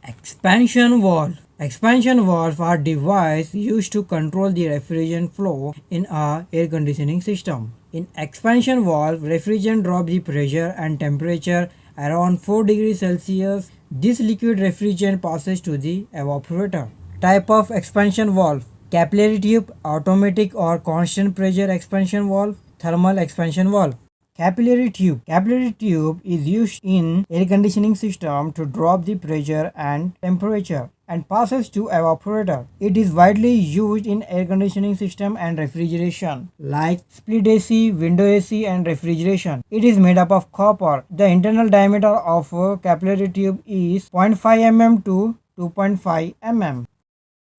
Expansion valve. Expansion valves are devices used to control the refrigerant flow in a air conditioning system. In expansion valve, refrigerant drops the pressure and temperature around 4 degrees Celsius. This liquid refrigerant passes to the evaporator. Type of expansion valve: capillary tube, automatic or constant pressure expansion valve, thermal expansion valve. Capillary tube. Capillary tube is used in air conditioning system to drop the pressure and temperature and passes to evaporator. It is widely used in air conditioning system and refrigeration like split AC, window AC and refrigeration. It is made up of copper. The internal diameter of a capillary tube is 0.5 mm to 2.5 mm.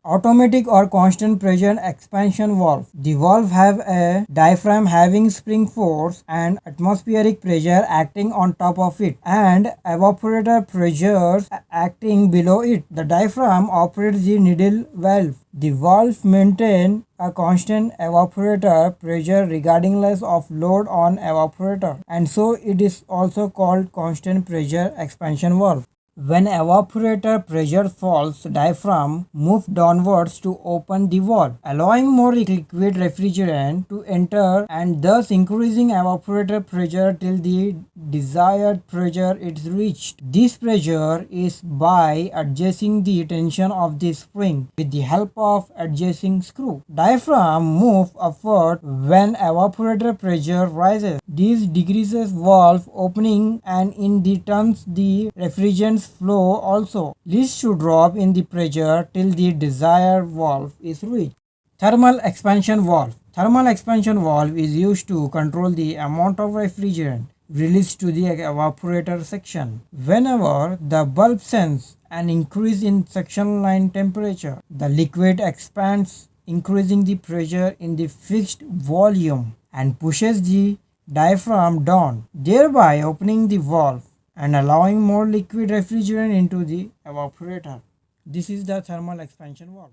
Automatic or constant pressure expansion valve. The valve have a diaphragm having spring force and atmospheric pressure acting on top of it and evaporator pressures acting below it. The diaphragm operates the needle valve. The valve maintains a constant evaporator pressure regardless of load on evaporator, and so it is also called constant pressure expansion valve. When evaporator pressure falls, diaphragm moves downwards to open the valve, allowing more liquid refrigerant to enter and thus increasing evaporator pressure till the desired pressure is reached. This pressure is by adjusting the tension of the spring with the help of adjusting screw. Diaphragm moves upward when evaporator pressure rises. This decreases valve opening and in the turns the refrigerant flow also leads to drop in the pressure till the desired valve is reached. Thermal expansion valve. Thermal expansion valve is used to control the amount of refrigerant released to the evaporator section. Whenever the bulb senses an increase in section line temperature, the liquid expands, increasing the pressure in the fixed volume and pushes the diaphragm down, thereby opening the valve and allowing more liquid refrigerant into the evaporator. This is the thermal expansion valve.